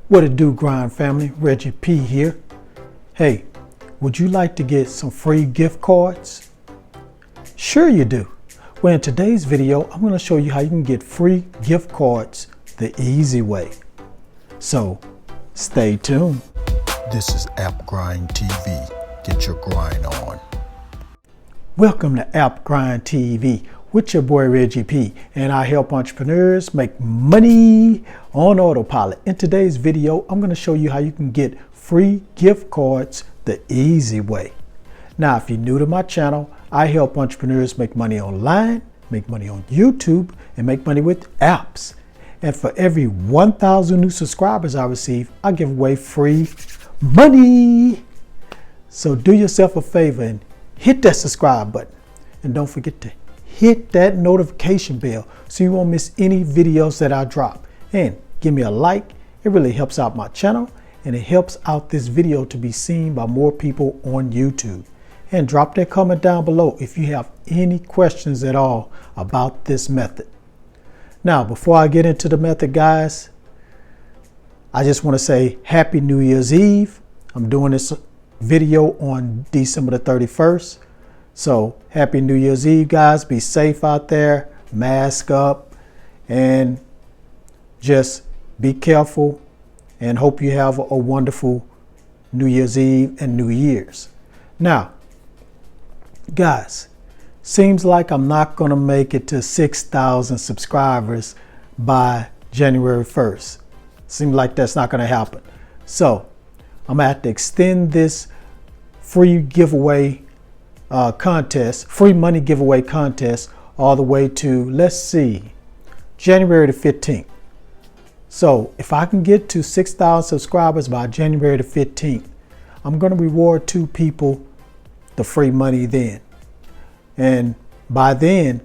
What it do, grind family? Reggie P here. Hey, would you like to get some free gift cards? Sure you do. Well, in today's video, I'm going to show you how you can get free gift cards the easy way. So, stay tuned. This is App Grind TV. Get your grind on. Welcome to App Grind TV with your boy Reggie P, and I help entrepreneurs make money on autopilot. In today's video, I'm going to show you how you can get free gift cards the easy way. Now, if you're new to my channel, I help entrepreneurs make money online, make money on YouTube, and make money with apps. And for every 1,000 new subscribers I receive, I give away free money. So do yourself a favor and hit that subscribe button. And don't forget to hit that notification bell so you won't miss any videos that I drop. And give me a like. It really helps out my channel, and it helps out this video to be seen by more people on YouTube. And drop that comment down below if you have any questions at all about this method. Now, before I get into the method, guys, I just want to say Happy New Year's Eve. I'm doing this video on December the 31st. So Happy New Year's Eve, guys. Be safe out there, mask up, and just be careful, and hope you have a wonderful New Year's Eve and New Year's. Now, guys, seems like I'm not going to make it to 6,000 subscribers by January 1st. Seems like that's not going to happen. So I'm going to have to extend this free giveaway contest, free money giveaway contest, all the way to, let's see, January the 15th. So if I can get to 6,000 subscribers by January the 15th, I'm going to reward 2 people the free money then. And by then,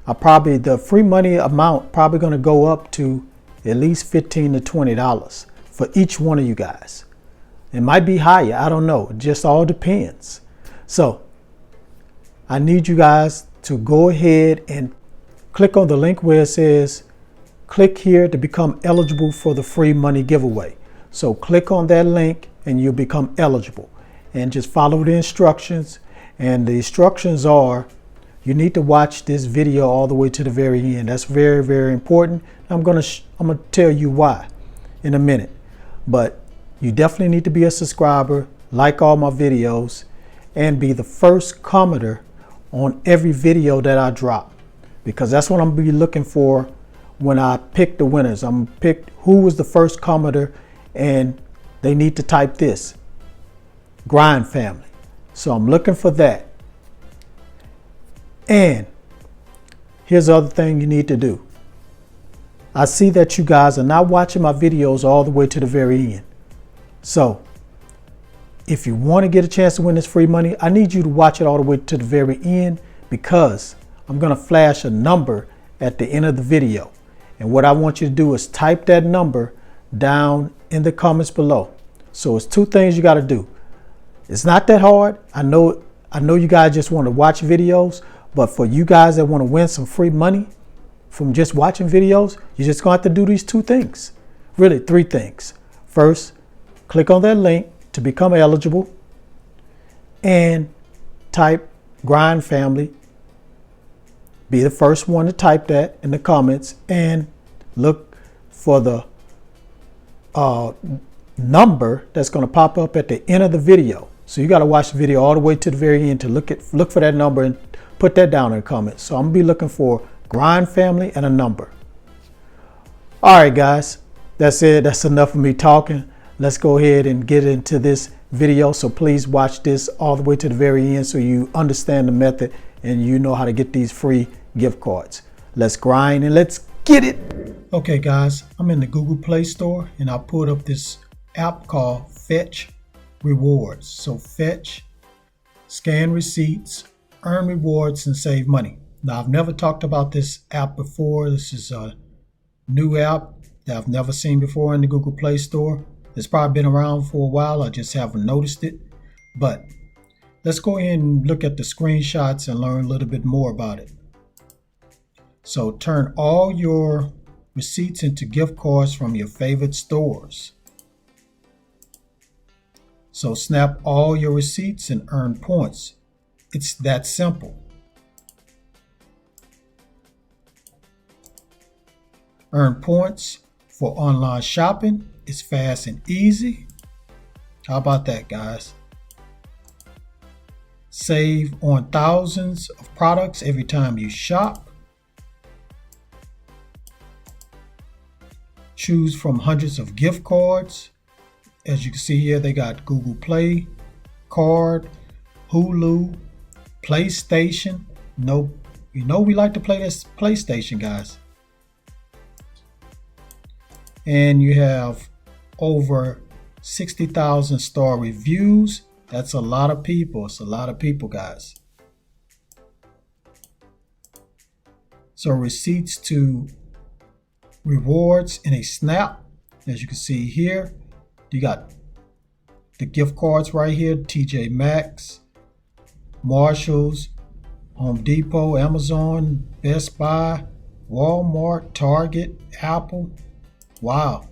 the free money amount probably going to go up to at least $15 to $20 for each one of you guys. It might be higher. I don't know. It just all depends. So I need you guys to go ahead and click on the link where it says click here to become eligible for the free money giveaway. So click on that link and you'll become eligible, and just follow the instructions. And the instructions are, you need to watch this video all the way to the very end. That's very, very important. I'm gonna tell you why in a minute, but you definitely need to be a subscriber, like all my videos, and be the first commenter on every video that I drop, because that's what I'm gonna be looking for when I pick the winners. I'm gonna pick who was the first commenter, and they need to type this, Grind Family. So I'm looking for that. And here's the other thing you need to do. I see that you guys are not watching my videos all the way to the very end. So if you want to get a chance to win this free money, I need you to watch it all the way to the very end, because I'm going to flash a number at the end of the video. And what I want you to do is type that number down in the comments below. So it's 2 things you got to do. It's not that hard. I know you guys just want to watch videos, but for you guys that want to win some free money from just watching videos, you're just going to have to do these 2 things. Really, 3 things. First, click on that link to become eligible, and type Grind Family. Be the first one to type that in the comments, and look for the number that's going to pop up at the end of the video. So you got to watch the video all the way to the very end to look for that number and put that down in the comments. So I'm going to be looking for Grind Family and a number. All right, guys, that's it. That's enough of me talking. Let's go ahead and get into this video. So please watch this all the way to the very end so you understand the method and you know how to get these free gift cards. Let's grind and let's get it. Okay, guys, I'm in the Google Play Store, and I pulled up this app called Fetch Rewards. So fetch, scan receipts, earn rewards, and save money. Now, I've never talked about this app before. This is a new app that I've never seen before in the Google Play Store. It's probably been around for a while. I just haven't noticed it. But let's go ahead and look at the screenshots and learn a little bit more about it. So turn all your receipts into gift cards from your favorite stores. So snap all your receipts and earn points. It's that simple. Earn points for online shopping. It's fast and easy. How about that, guys? Save on thousands of products every time you shop. Choose from hundreds of gift cards. As you can see here, they got Google Play card, Hulu, PlayStation. No, you know we like to play this PlayStation, guys. And you have over 60,000 star reviews. That's a lot of people. It's a lot of people, guys. So receipts to rewards in a snap. As you can see here, you got the gift cards right here. TJ Maxx, Marshalls, Home Depot, Amazon, Best Buy, Walmart, Target, Apple. Wow.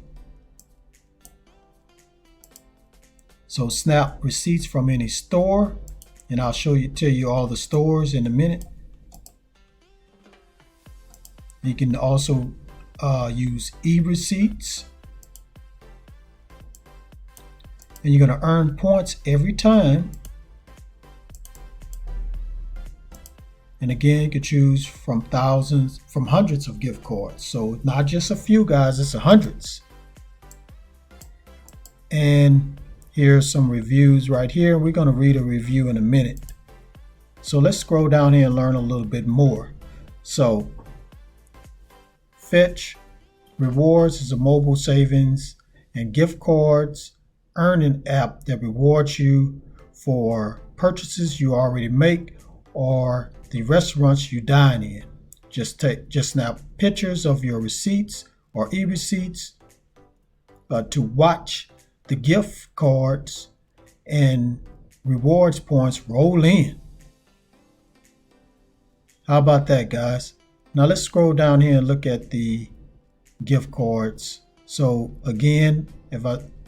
So snap receipts from any store, and I'll tell you all the stores in a minute. You can also use e-receipts, and you're going to earn points every time. And again, you can choose from hundreds of gift cards. So not just a few, guys, it's hundreds. And here's some reviews right here. We're going to read a review in a minute. So let's scroll down here and learn a little bit more. So Fetch Rewards is a mobile savings and gift cards earning app that rewards you for purchases you already make or the restaurants you dine in. Just snap pictures of your receipts or e-receipts to watch the gift cards and rewards points roll in. How about that, guys? Now let's scroll down here and look at the gift cards. So again,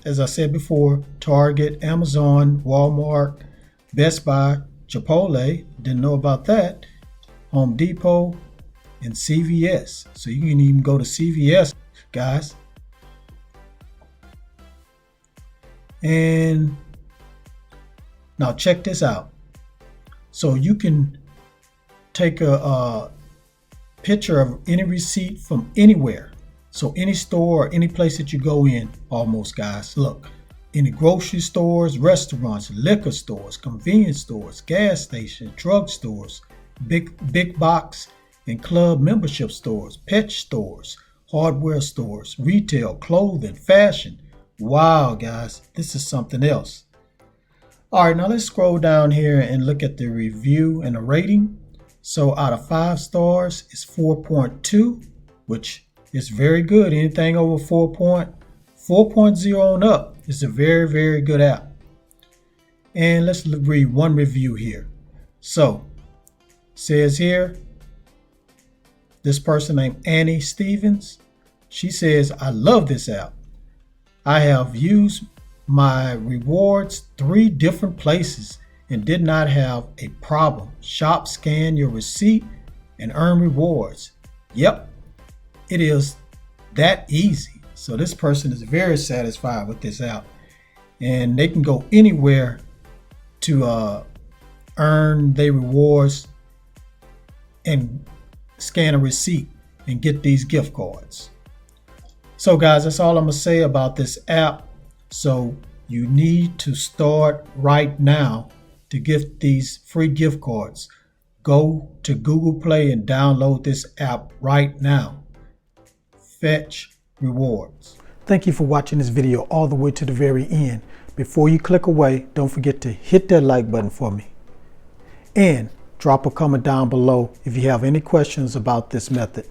as I said before, Target, Amazon, Walmart, Best Buy, Chipotle, didn't know about that, Home Depot, and CVS. So you can even go to CVS, guys. And now check this out. So you can take a picture of any receipt from anywhere. So any store or any place that you go in, almost, guys. Look, any grocery stores, restaurants, liquor stores, convenience stores, gas stations, drug stores, big box and club membership stores, pet stores, hardware stores, retail, clothing, fashion. Wow, guys, this is something else. All right, now let's scroll down here and look at the review and the rating. So out of 5 stars, it's 4.2, which is very good. Anything over 4.0 and up is a very, very good app. And let's read one review here. So, says here, this person named Annie Stevens, she says, I love this app. I have used my rewards 3 different places and did not have a problem. Shop, scan your receipt, and earn rewards. Yep, it is that easy. So this person is very satisfied with this app, and they can go anywhere to earn their rewards and scan a receipt and get these gift cards. So guys, that's all I'm gonna say about this app. So you need to start right now to get these free gift cards. Go to Google Play and download this app right now. Fetch Rewards. Thank you for watching this video all the way to the very end. Before you click away, don't forget to hit that like button for me. And drop a comment down below if you have any questions about this method.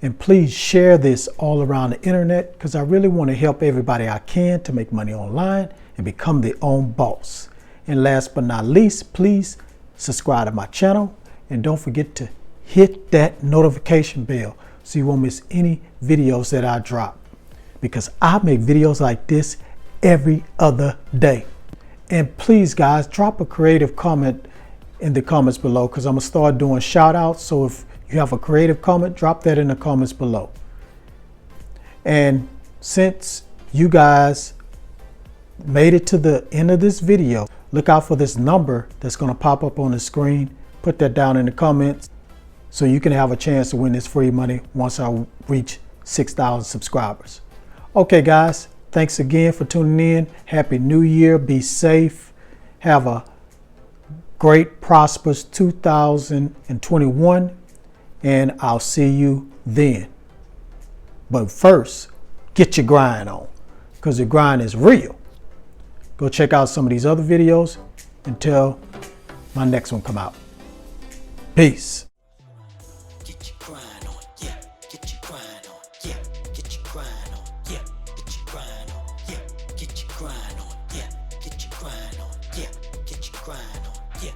And please share this all around the internet, because I really want to help everybody I can to make money online and become their own boss. And last but not least, please subscribe to my channel and don't forget to hit that notification bell so you won't miss any videos that I drop, because I make videos like this every other day. And please guys, drop a creative comment in the comments below, because I'm gonna start doing shout outs. So if you have a creative comment, drop that in the comments below. And since you guys made it to the end of this video, look out for this number that's going to pop up on the screen. Put that down in the comments so you can have a chance to win this free money once I reach 6,000 subscribers. Okay guys, thanks again for tuning in. Happy New Year. Be safe. Have a great, prosperous 2021, and I'll see you then. But first, get your grind on, because the grind is real. Go check out some of these other videos until my next one come out. Peace. Get your grind on, yeah. Get your grind on, yeah. Get your grind on, yeah. Get your grind on, yeah. Get your grind on, yeah. Get your grind on, yeah. Get your grind on, yeah.